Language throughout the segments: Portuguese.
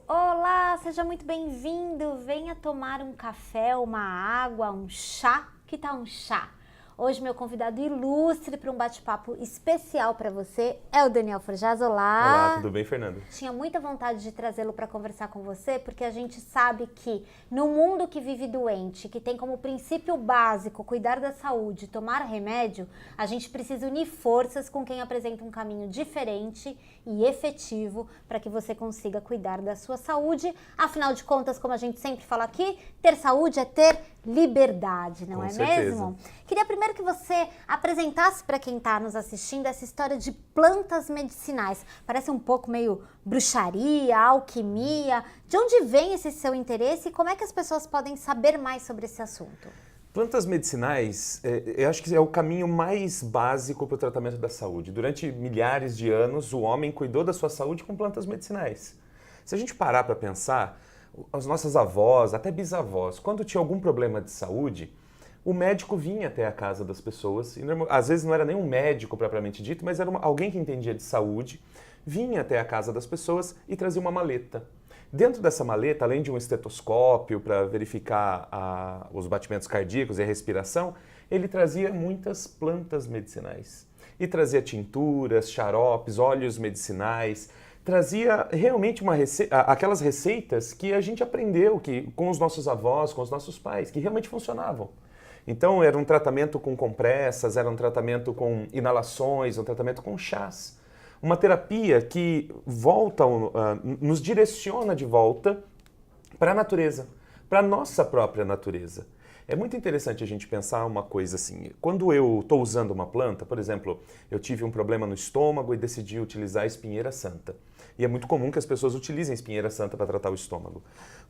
Olá, seja muito bem-vindo. Venha tomar um café, uma água, um chá. Que tal um chá? Hoje meu convidado ilustre para um bate-papo especial para você é o Daniel Forjaz. Olá, Olá! tudo bem, Fernando? Tinha muita vontade de trazê-lo para conversar com você, porque a gente sabe que no mundo que vive doente, que tem como princípio básico cuidar da saúde, tomar remédio, a gente precisa unir forças com quem apresenta um caminho diferente e efetivo para que você consiga cuidar da sua saúde. Afinal de contas, como a gente sempre fala aqui, ter saúde é ter liberdade, não Com é certeza. mesmo? Queria primeiro que você apresentasse para quem está nos assistindo essa história de plantas medicinais. Parece um pouco meio bruxaria, alquimia. De onde vem esse seu interesse e como é que as pessoas podem saber mais sobre esse assunto? Plantas medicinais, eu acho que é o caminho mais básico para o tratamento da saúde. Durante milhares de anos, o homem cuidou da sua saúde com plantas medicinais. Se a gente parar para pensar, as nossas avós, até bisavós, quando tinha algum problema de saúde, o médico vinha até a casa das pessoas, e às vezes não era nem um médico propriamente dito, mas era alguém que entendia de saúde, vinha até a casa das pessoas e trazia uma maleta. Dentro dessa maleta, além de um estetoscópio para verificar os batimentos cardíacos e a respiração, ele trazia muitas plantas medicinais. E trazia tinturas, xaropes, óleos medicinais, trazia realmente aquelas receitas que a gente aprendeu com os nossos avós, com os nossos pais, que realmente funcionavam. Então era um tratamento com compressas, era um tratamento com inalações, um tratamento com chás. Uma terapia que nos direciona de volta para a natureza, para a nossa própria natureza. É muito interessante a gente pensar uma coisa assim. Quando eu estou usando uma planta, por exemplo, eu tive um problema no estômago e decidi utilizar a espinheira santa. E é muito comum que as pessoas utilizem a espinheira santa para tratar o estômago.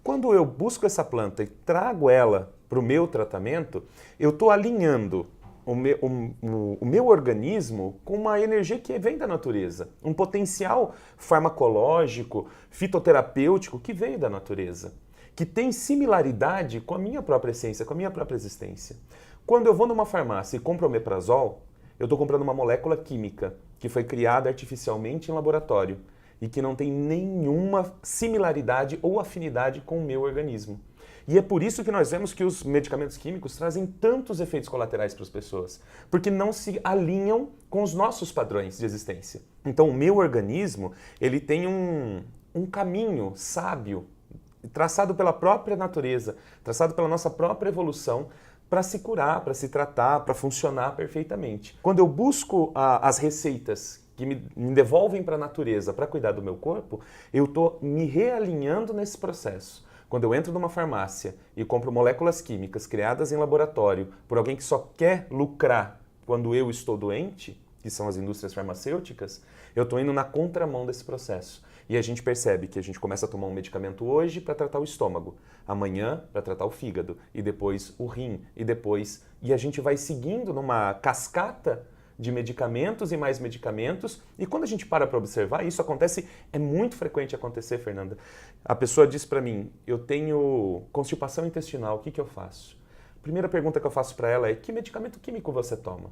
Quando eu busco essa planta e trago ela para o meu tratamento, eu estou alinhando o meu organismo com uma energia que vem da natureza, um potencial farmacológico, fitoterapêutico que veio da natureza, que tem similaridade com a minha própria essência, com a minha própria existência. Quando eu vou numa farmácia e compro omeprazol, eu estou comprando uma molécula química que foi criada artificialmente em laboratório e que não tem nenhuma similaridade ou afinidade com o meu organismo. E é por isso que nós vemos que os medicamentos químicos trazem tantos efeitos colaterais para as pessoas, porque não se alinham com os nossos padrões de existência. Então o meu organismo, ele tem um caminho sábio, traçado pela própria natureza, traçado pela nossa própria evolução, para se curar, para se tratar, para funcionar perfeitamente. Quando eu busco as receitas que me devolvem para a natureza para cuidar do meu corpo, eu estou me realinhando nesse processo. Quando eu entro numa farmácia e compro moléculas químicas criadas em laboratório por alguém que só quer lucrar quando eu estou doente, que são as indústrias farmacêuticas, eu estou indo na contramão desse processo. E a gente percebe que a gente começa a tomar um medicamento hoje para tratar o estômago, amanhã para tratar o fígado, e depois o rim, e a gente vai seguindo numa cascata de medicamentos e mais medicamentos, e quando a gente para observar, isso acontece, é muito frequente acontecer, Fernanda. A pessoa diz para mim, eu tenho constipação intestinal, o que eu faço? A primeira pergunta que eu faço para ela é, que medicamento químico você toma?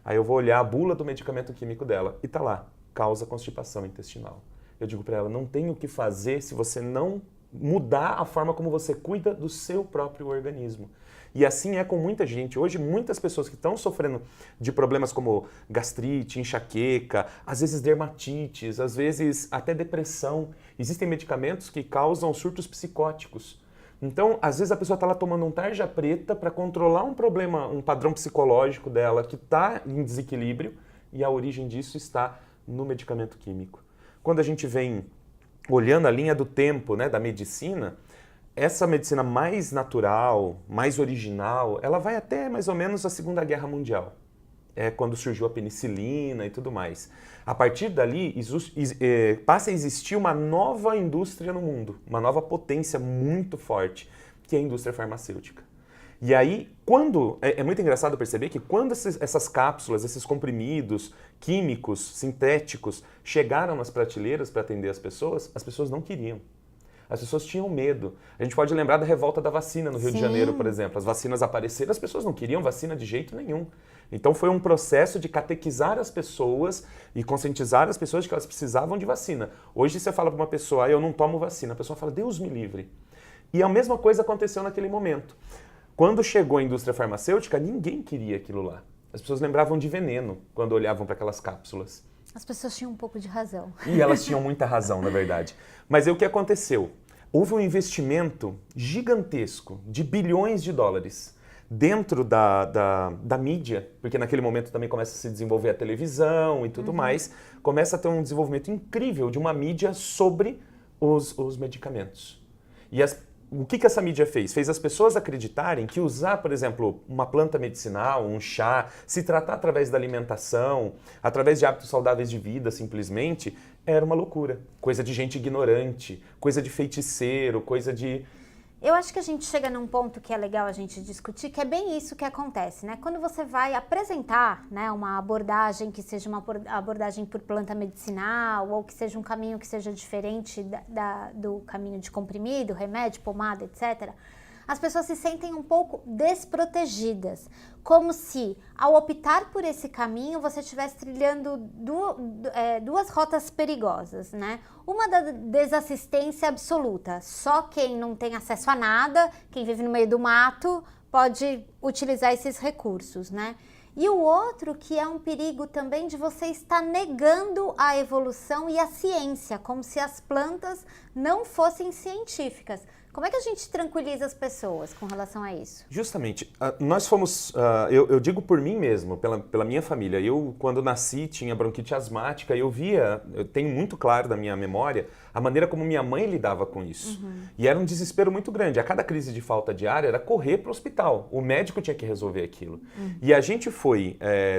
Aí eu vou olhar a bula do medicamento químico dela, e tá lá, causa constipação intestinal. Eu digo para ela, não tem o que fazer se você não mudar a forma como você cuida do seu próprio organismo. E assim é com muita gente. Hoje, muitas pessoas que estão sofrendo de problemas como gastrite, enxaqueca, às vezes dermatites, às vezes até depressão. Existem medicamentos que causam surtos psicóticos. Então, às vezes a pessoa está lá tomando um tarja preta para controlar um problema, um padrão psicológico dela que está em desequilíbrio e a origem disso está no medicamento químico. Quando a gente vem olhando a linha do tempo, né, da medicina, essa medicina mais natural, mais original, ela vai até mais ou menos a Segunda Guerra Mundial. É quando surgiu a penicilina e tudo mais. A partir dali, passa a existir uma nova indústria no mundo, uma nova potência muito forte, que é a indústria farmacêutica. E aí, é muito engraçado perceber que quando essas cápsulas, esses comprimidos químicos, sintéticos, chegaram nas prateleiras para atender as pessoas não queriam. As pessoas tinham medo. A gente pode lembrar da revolta da vacina no Rio de Sim. Janeiro, por exemplo. As vacinas apareceram, as pessoas não queriam vacina de jeito nenhum. Então foi um processo de catequizar as pessoas e conscientizar as pessoas de que elas precisavam de vacina. Hoje você fala para uma pessoa, eu não tomo vacina. A pessoa fala, Deus me livre. E a mesma coisa aconteceu naquele momento. Quando chegou a indústria farmacêutica, ninguém queria aquilo lá. As pessoas lembravam de veneno quando olhavam para aquelas cápsulas. As pessoas tinham um pouco de razão. E elas tinham muita razão, na verdade. Mas aí o que aconteceu? Houve um investimento gigantesco de bilhões de dólares dentro da mídia, porque naquele momento também começa a se desenvolver a televisão e tudo mais, começa a ter um desenvolvimento incrível de uma mídia sobre os medicamentos. E o que essa mídia fez? Fez as pessoas acreditarem que usar, por exemplo, uma planta medicinal, um chá, se tratar através da alimentação, através de hábitos saudáveis de vida, simplesmente, era uma loucura. Coisa de gente ignorante, coisa de feiticeiro, coisa de... Eu acho que a gente chega num ponto que é legal a gente discutir, que é bem isso que acontece, né? Quando você vai apresentar, né, uma abordagem que seja uma abordagem por planta medicinal ou que seja um caminho que seja diferente do caminho de comprimido, remédio, pomada, etc., as pessoas se sentem um pouco desprotegidas, como se, ao optar por esse caminho, você estivesse trilhando duas rotas perigosas, né? Uma da desassistência absoluta, só quem não tem acesso a nada, quem vive no meio do mato, pode utilizar esses recursos, né? E o outro que é um perigo também de você estar negando a evolução e a ciência, como se as plantas não fossem científicas. Como é que a gente tranquiliza as pessoas com relação a isso? Justamente, nós fomos, eu digo por mim mesmo, pela minha família. Eu, quando nasci, tinha bronquite asmática e eu tenho muito claro da minha memória, a maneira como minha mãe lidava com isso. E era um desespero muito grande. A cada crise de falta de ar era correr para o hospital. O médico tinha que resolver aquilo. E a gente foi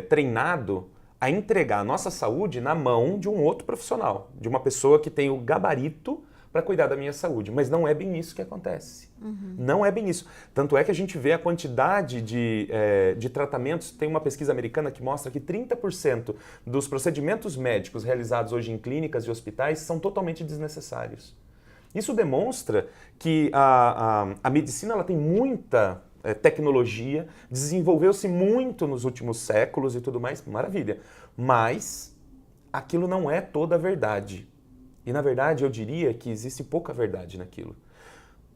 treinado a entregar a nossa saúde na mão de um outro profissional, de uma pessoa que tem o gabarito para cuidar da minha saúde, mas não é bem isso que acontece. Não é bem isso. Tanto é que a gente vê a quantidade de tratamentos, tem uma pesquisa americana que mostra que 30% dos procedimentos médicos realizados hoje em clínicas e hospitais são totalmente desnecessários. Isso demonstra que a medicina ela tem muita tecnologia, desenvolveu-se muito nos últimos séculos e tudo mais, maravilha. Mas aquilo não é toda a verdade. E, na verdade, eu diria que existe pouca verdade naquilo.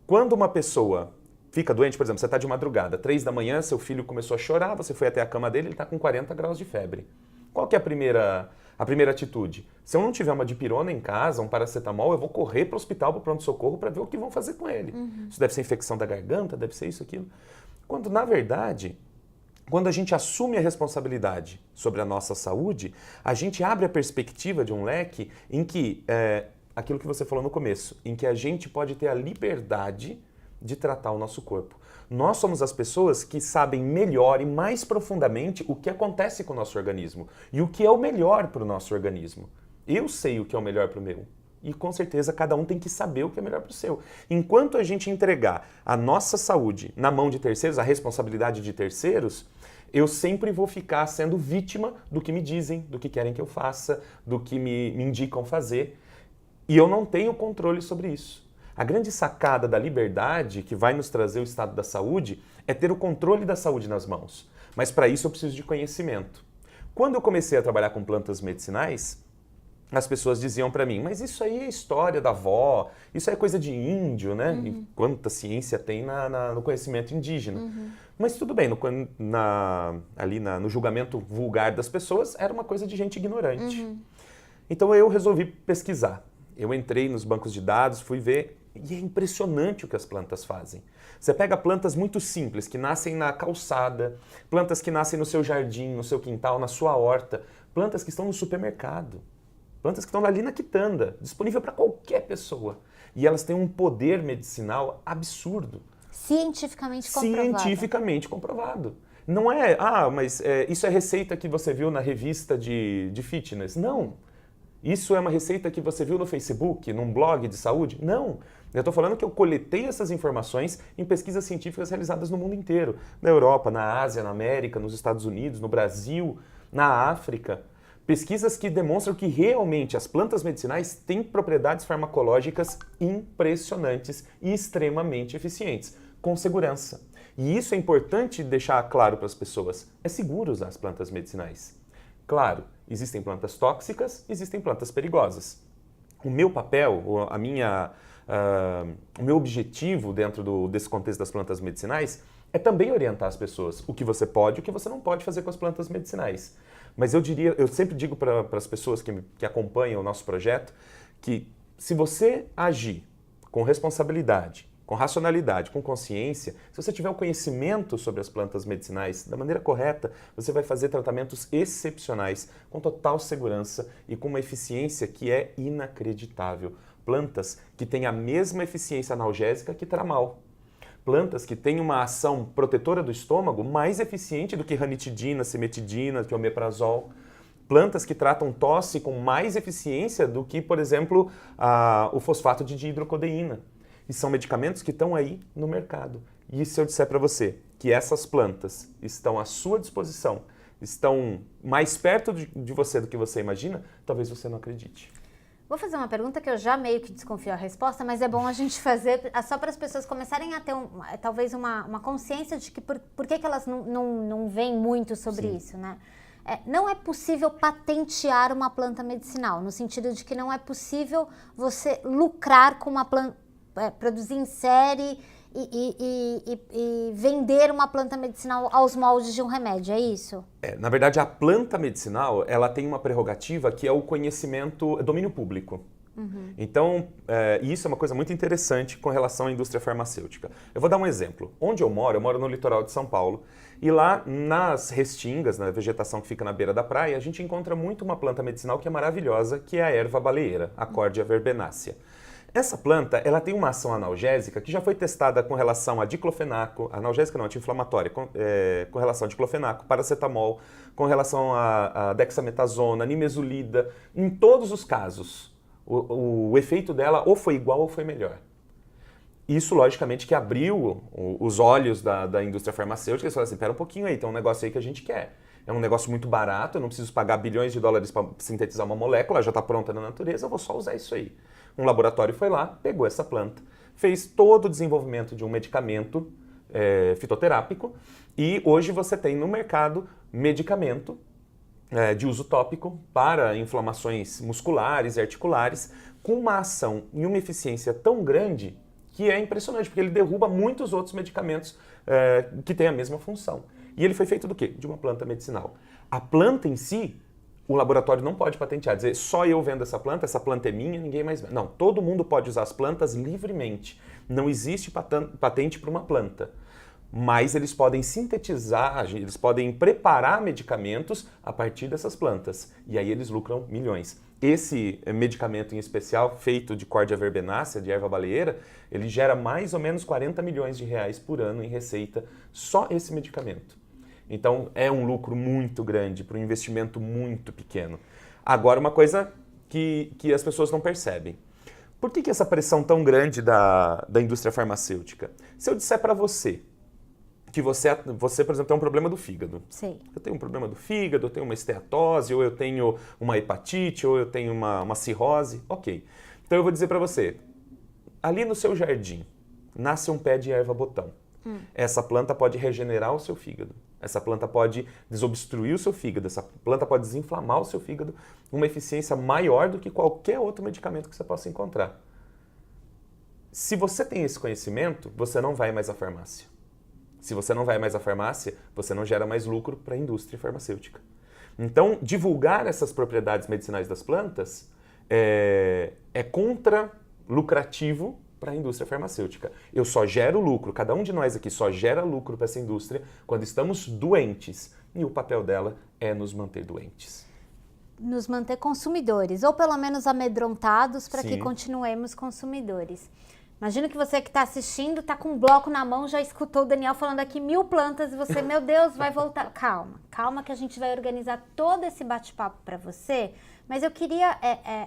Quando uma pessoa fica doente, por exemplo, você está de madrugada, 3 da manhã, seu filho começou a chorar, você foi até a cama dele, ele está com 40 graus de febre. Qual que é a primeira atitude? Se eu não tiver uma dipirona em casa, um paracetamol, eu vou correr para o hospital, para o pronto-socorro, para ver o que vão fazer com ele. Isso deve ser infecção da garganta, deve ser isso, aquilo. Quando, na verdade... Quando a gente assume a responsabilidade sobre a nossa saúde, a gente abre a perspectiva de um leque em que, aquilo que você falou no começo, em que a gente pode ter a liberdade de tratar o nosso corpo. Nós somos as pessoas que sabem melhor e mais profundamente o que acontece com o nosso organismo e o que é o melhor para o nosso organismo. Eu sei o que é o melhor para o meu. E com certeza cada um tem que saber o que é melhor para o seu. Enquanto a gente entregar a nossa saúde na mão de terceiros, a responsabilidade de terceiros, eu sempre vou ficar sendo vítima do que me dizem, do que querem que eu faça, do que me indicam fazer. E eu não tenho controle sobre isso. A grande sacada da liberdade que vai nos trazer o estado da saúde é ter o controle da saúde nas mãos. Mas para isso eu preciso de conhecimento. Quando eu comecei a trabalhar com plantas medicinais, as pessoas diziam para mim, mas isso aí é história da avó, isso aí é coisa de índio, né? E quanta ciência tem no conhecimento indígena. Mas tudo bem, no julgamento vulgar das pessoas, era uma coisa de gente ignorante. Então eu resolvi pesquisar. Eu entrei nos bancos de dados, fui ver, e é impressionante o que as plantas fazem. Você pega plantas muito simples, que nascem na calçada, plantas que nascem no seu jardim, no seu quintal, na sua horta, plantas que estão no supermercado. Plantas que estão ali na quitanda, disponível para qualquer pessoa. E elas têm um poder medicinal absurdo. Cientificamente comprovado. Cientificamente comprovado. Não é, mas isso é receita que você viu na revista de fitness. Não. Isso é uma receita que você viu no Facebook, num blog de saúde? Não. Eu estou falando que eu coletei essas informações em pesquisas científicas realizadas no mundo inteiro. Na Europa, na Ásia, na América, nos Estados Unidos, no Brasil, na África. Pesquisas que demonstram que realmente as plantas medicinais têm propriedades farmacológicas impressionantes e extremamente eficientes, com segurança. E isso é importante deixar claro para as pessoas. É seguro usar as plantas medicinais. Claro, existem plantas tóxicas, existem plantas perigosas. O meu papel, o meu objetivo dentro desse contexto das plantas medicinais é também orientar as pessoas o que você pode e o que você não pode fazer com as plantas medicinais. Mas eu sempre digo para as pessoas que acompanham o nosso projeto que se você agir com responsabilidade, com racionalidade, com consciência, se você tiver o conhecimento sobre as plantas medicinais da maneira correta, você vai fazer tratamentos excepcionais, com total segurança e com uma eficiência que é inacreditável. Plantas que têm a mesma eficiência analgésica que tramal. Plantas que têm uma ação protetora do estômago mais eficiente do que ranitidina, cimetidina, que omeprazol. Plantas que tratam tosse com mais eficiência do que, por exemplo, o fosfato de dihidrocodeína. E são medicamentos que estão aí no mercado. E se eu disser para você que essas plantas estão à sua disposição, estão mais perto de você do que você imagina, talvez você não acredite. Vou fazer uma pergunta que eu já meio que desconfio a resposta, mas é bom a gente fazer só para as pessoas começarem a ter talvez uma consciência de que por que elas não veem muito sobre Sim. isso, né? Não é possível patentear uma planta medicinal, no sentido de que não é possível você lucrar com uma planta, produzir em série e vender uma planta medicinal aos moldes de um remédio, é isso? Na verdade, a planta medicinal ela tem uma prerrogativa que é o conhecimento, domínio público. Uhum. Então, isso é uma coisa muito interessante com relação à indústria farmacêutica. Eu vou dar um exemplo. Onde eu moro no litoral de São Paulo, e lá nas restingas, na vegetação que fica na beira da praia, a gente encontra muito uma planta medicinal que é maravilhosa, que é a erva baleeira, a Cordia verbenácea. Essa planta, ela tem uma ação analgésica que já foi testada com relação a diclofenaco, analgésica não, anti-inflamatória, com relação a diclofenaco, paracetamol, com relação a dexametasona, nimesulida. Em todos os casos, o efeito dela ou foi igual ou foi melhor. Isso, logicamente, que abriu os olhos da indústria farmacêutica. Eles falaram assim, pera um pouquinho aí, tem um negócio aí que a gente quer. É um negócio muito barato, eu não preciso pagar bilhões de dólares para sintetizar uma molécula, já está pronta na natureza, eu vou só usar isso aí. Um laboratório foi lá, pegou essa planta, fez todo o desenvolvimento de um medicamento fitoterápico e hoje você tem no mercado medicamento de uso tópico para inflamações musculares e articulares com uma ação e uma eficiência tão grande que é impressionante, porque ele derruba muitos outros medicamentos que têm a mesma função. E ele foi feito do quê? De uma planta medicinal. A planta em si, o laboratório não pode patentear, dizer só eu vendo essa planta é minha, ninguém mais vende. Não, todo mundo pode usar as plantas livremente. Não existe patente para uma planta. Mas eles podem sintetizar, eles podem preparar medicamentos a partir dessas plantas. E aí eles lucram milhões. Esse medicamento em especial, feito de Cordia verbenácea, de erva baleeira, ele gera mais ou menos 40 milhões de reais por ano em receita, só esse medicamento. Então, é um lucro muito grande para um investimento muito pequeno. Agora, uma coisa que as pessoas não percebem. Por que essa pressão tão grande da indústria farmacêutica? Se eu disser para você que você, por exemplo, tem um problema do fígado. Sim. Eu tenho um problema do fígado, eu tenho uma esteatose, ou eu tenho uma hepatite, ou eu tenho uma cirrose. Ok. Então, eu vou dizer para você, ali no seu jardim, nasce um pé de erva-botão. Essa planta pode regenerar o seu fígado. Essa planta pode desobstruir o seu fígado. Essa planta pode desinflamar o seu fígado. Uma eficiência maior do que qualquer outro medicamento que você possa encontrar. Se você tem esse conhecimento, você não vai mais à farmácia. Se você não vai mais à farmácia, você não gera mais lucro para a indústria farmacêutica. Então, divulgar essas propriedades medicinais das plantas é contra-lucrativo para a indústria farmacêutica. Eu só gero lucro, cada um de nós aqui só gera lucro para essa indústria quando estamos doentes. E o papel dela é nos manter doentes. Nos manter consumidores, ou pelo menos amedrontados para que Sim. continuemos consumidores. Imagina que você que está assistindo, está com um bloco na mão, já escutou o Daniel falando aqui 1000 plantas e você, meu Deus, vai voltar. Calma, calma que a gente vai organizar todo esse bate-papo para você, mas eu queria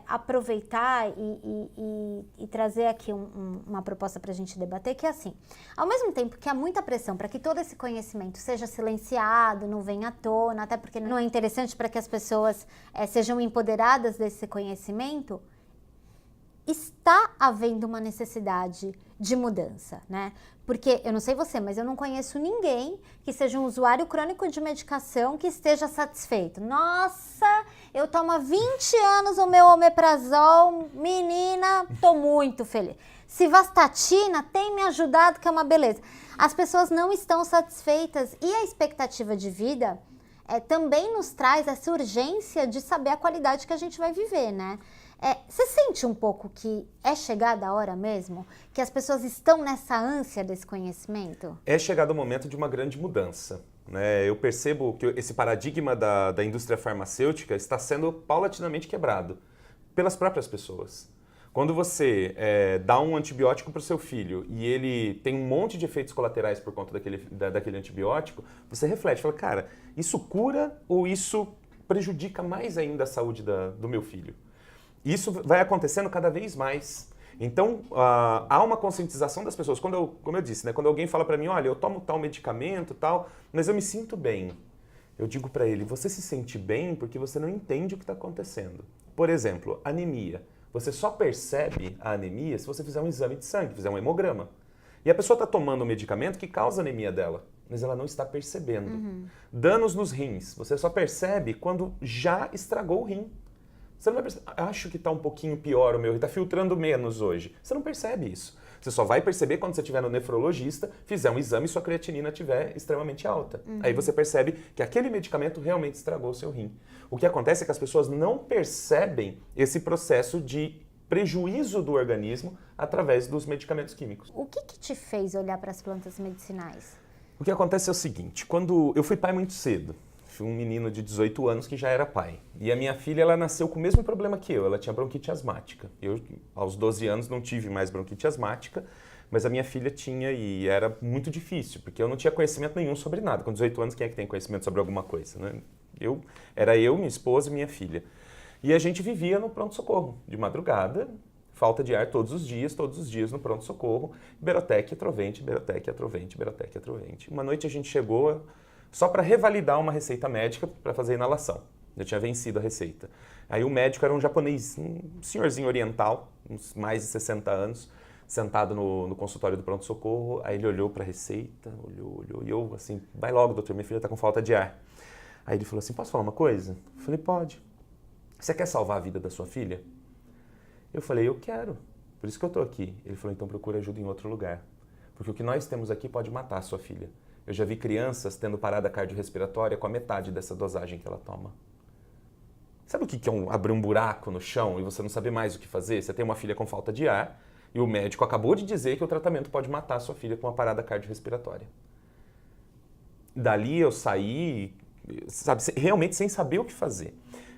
aproveitar e trazer aqui uma proposta para a gente debater, que é assim, ao mesmo tempo que há muita pressão para que todo esse conhecimento seja silenciado, não venha à tona, até porque não é interessante para que as pessoas sejam empoderadas desse conhecimento, está havendo uma necessidade de mudança, né? Porque, eu não sei você, mas eu não conheço ninguém que seja um usuário crônico de medicação que esteja satisfeito. Nossa, eu tomo há 20 anos o meu omeprazol, menina, tô muito feliz. Civastatina tem me ajudado, que é uma beleza. As pessoas não estão satisfeitas e a expectativa de vida também nos traz essa urgência de saber a qualidade que a gente vai viver, né? Você sente um pouco que é chegada a hora mesmo? Que as pessoas estão nessa ânsia desse conhecimento? É chegado o momento de uma grande mudança, né? Eu percebo que esse paradigma da indústria farmacêutica está sendo paulatinamente quebrado pelas próprias pessoas. Quando você dá um antibiótico para o seu filho e ele tem um monte de efeitos colaterais por conta daquele antibiótico, você reflete, fala, cara, isso cura ou isso prejudica mais ainda a saúde do meu filho? Isso vai acontecendo cada vez mais. Então, há uma conscientização das pessoas. Como eu disse, né, quando alguém fala para mim, olha, eu tomo tal medicamento, tal, mas eu me sinto bem. Eu digo para ele, você se sente bem porque você não entende o que está acontecendo. Por exemplo, anemia. Você só percebe a anemia se você fizer um exame de sangue, fizer um hemograma. E a pessoa está tomando um medicamento que causa anemia dela, mas ela não está percebendo. Danos nos rins. Você só percebe quando já estragou o rim. Você não vai perceber, acho que está um pouquinho pior o meu, está filtrando menos hoje. Você não percebe isso. Você só vai perceber quando você estiver no nefrologista, fizer um exame e sua creatinina estiver extremamente alta. Aí você percebe que aquele medicamento realmente estragou o seu rim. O que acontece é que as pessoas não percebem esse processo de prejuízo do organismo através dos medicamentos químicos. O que te fez olhar para as plantas medicinais? O que acontece é o seguinte, quando eu fui pai muito cedo, fui um menino de 18 anos que já era pai. E a minha filha, ela nasceu com o mesmo problema que eu, ela tinha bronquite asmática. Eu, aos 12 anos, não tive mais bronquite asmática, mas a minha filha tinha e era muito difícil, porque eu não tinha conhecimento nenhum sobre nada. Com 18 anos, quem é que tem conhecimento sobre alguma coisa, né? Era eu, minha esposa e minha filha. E a gente vivia no pronto-socorro, de madrugada, falta de ar todos os dias no pronto-socorro, Berotec, Atrovente, Berotec, Atrovente, Berotec, Atrovente. Uma noite a gente chegou só para revalidar uma receita médica para fazer inalação. Eu tinha vencido a receita. Aí o médico era um japonês, um senhorzinho oriental, uns mais de 60 anos, sentado no consultório do pronto-socorro. Aí ele olhou para a receita, olhou, e eu assim, vai logo, doutor, minha filha está com falta de ar. Aí ele falou assim, posso falar uma coisa? Eu falei, pode. Você quer salvar a vida da sua filha? Eu falei, eu quero, por isso que eu estou aqui. Ele falou, então procure ajuda em outro lugar, porque o que nós temos aqui pode matar a sua filha. Eu já vi crianças tendo parada cardiorrespiratória com a metade dessa dosagem que ela toma. Sabe o que é abrir um buraco no chão e você não saber mais o que fazer? Você tem uma filha com falta de ar e o médico acabou de dizer que o tratamento pode matar a sua filha com uma parada cardiorrespiratória. Dali eu saí, sabe, realmente sem saber o que fazer.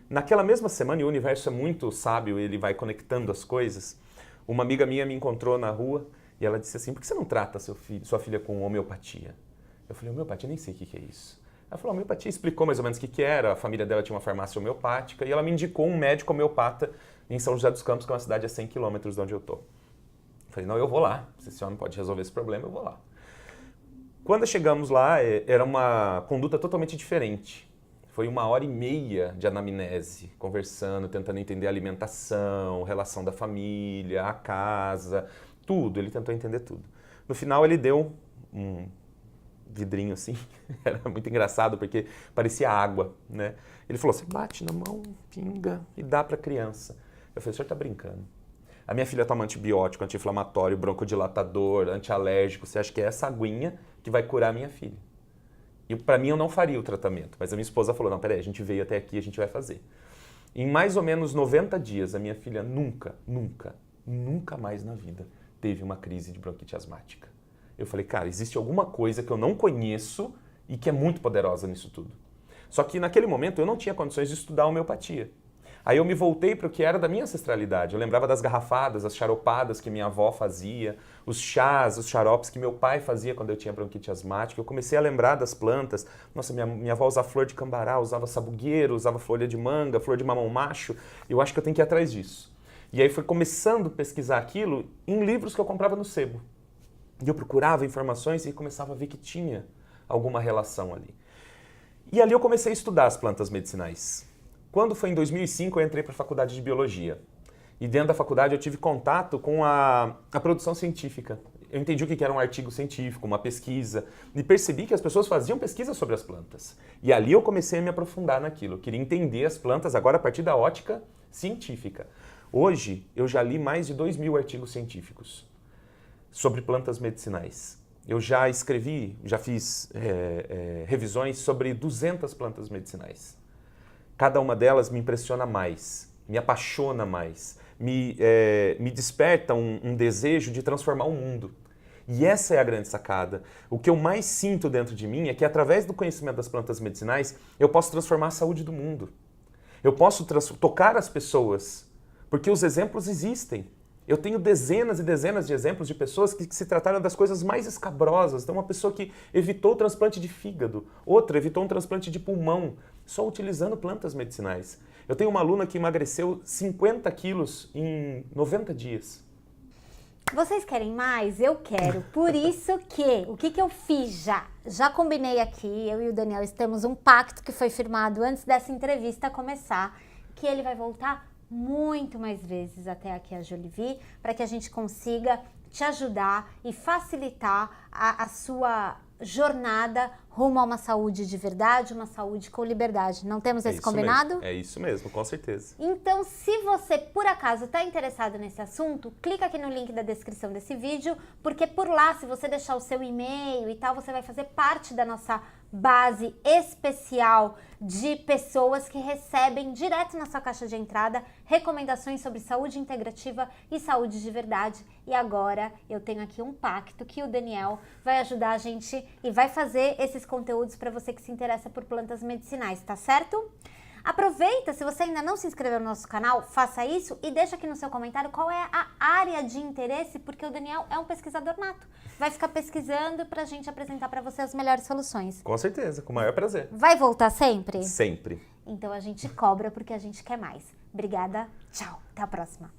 Naquela mesma semana, e o universo é muito sábio, ele vai conectando as coisas, uma amiga minha me encontrou na rua e ela disse assim, por que você não trata sua filha com homeopatia? Eu falei, homeopatia, nem sei o que é isso. Ela falou, homeopatia, explicou mais ou menos o que era, a família dela tinha uma farmácia homeopática e ela me indicou um médico homeopata em São José dos Campos, que é uma cidade a 100 quilômetros de onde eu tô. Eu falei, não, eu vou lá, se esse homem pode resolver esse problema, eu vou lá. Quando chegamos lá, era uma conduta totalmente diferente. Foi 1h30 de anamnese, conversando, tentando entender a alimentação, relação da família, a casa, tudo, ele tentou entender tudo. No final ele deu um vidrinho assim, era muito engraçado porque parecia água, né? Ele falou, você bate na mão, pinga e dá para a criança. Eu falei, o senhor tá brincando. A minha filha toma antibiótico, anti-inflamatório, broncodilatador, antialérgico, você acha que é essa aguinha que vai curar a minha filha? E para mim eu não faria o tratamento, mas a minha esposa falou, não, peraí, a gente veio até aqui, a gente vai fazer. Em mais ou menos 90 dias, a minha filha nunca mais na vida teve uma crise de bronquite asmática. Eu falei, cara, existe alguma coisa que eu não conheço e que é muito poderosa nisso tudo. Só que naquele momento eu não tinha condições de estudar homeopatia. Aí eu me voltei para o que era da minha ancestralidade. Eu lembrava das garrafadas, as xaropadas que minha avó fazia, os chás, os xaropes que meu pai fazia quando eu tinha bronquite asmática. Eu comecei a lembrar das plantas. Nossa, minha avó usava flor de cambará, usava sabugueiro, usava folha de manga, flor de mamão macho. Eu acho que eu tenho que ir atrás disso. E aí foi começando a pesquisar aquilo em livros que eu comprava no sebo. E eu procurava informações e começava a ver que tinha alguma relação ali. E ali eu comecei a estudar as plantas medicinais. Quando foi em 2005, eu entrei para a faculdade de biologia. E dentro da faculdade eu tive contato com a produção científica. Eu entendi o que era um artigo científico, uma pesquisa, e percebi que as pessoas faziam pesquisa sobre as plantas. E ali eu comecei a me aprofundar naquilo. Eu queria entender as plantas agora a partir da ótica científica. Hoje, eu já li mais de 2.000 artigos científicos sobre plantas medicinais. Eu já escrevi, já fiz revisões sobre 200 plantas medicinais. Cada uma delas me impressiona mais, me apaixona mais, me desperta um desejo de transformar o mundo. E essa é a grande sacada. O que eu mais sinto dentro de mim é que através do conhecimento das plantas medicinais, eu posso transformar a saúde do mundo. Eu posso tocar as pessoas, porque os exemplos existem. Eu tenho dezenas e dezenas de exemplos de pessoas que se trataram das coisas mais escabrosas. Então, uma pessoa que evitou o transplante de fígado, outra evitou um transplante de pulmão, só utilizando plantas medicinais. Eu tenho uma aluna que emagreceu 50 quilos em 90 dias. Vocês querem mais? Eu quero. Por isso que, o que eu fiz já? Já combinei aqui, eu e o Daniel temos um pacto que foi firmado antes dessa entrevista começar, que ele vai voltar muito mais vezes até aqui a Jolivie, para que a gente consiga te ajudar e facilitar a sua jornada rumo a uma saúde de verdade, uma saúde com liberdade. Não temos esse combinado? É isso mesmo, com certeza. Então, se você, por acaso, está interessado nesse assunto, clica aqui no link da descrição desse vídeo, porque por lá, se você deixar o seu e-mail e tal, você vai fazer parte da nossa base especial de pessoas que recebem direto na sua caixa de entrada recomendações sobre saúde integrativa e saúde de verdade. E agora eu tenho aqui um pacto que o Daniel vai ajudar a gente e vai fazer esses conteúdos para você que se interessa por plantas medicinais, tá certo? Aproveita, se você ainda não se inscreveu no nosso canal, faça isso e deixa aqui no seu comentário qual é a área de interesse, porque o Daniel é um pesquisador nato. Vai ficar pesquisando pra gente apresentar pra você as melhores soluções. Com certeza, com o maior prazer. Vai voltar sempre? Sempre. Então a gente cobra porque a gente quer mais. Obrigada, tchau, até a próxima.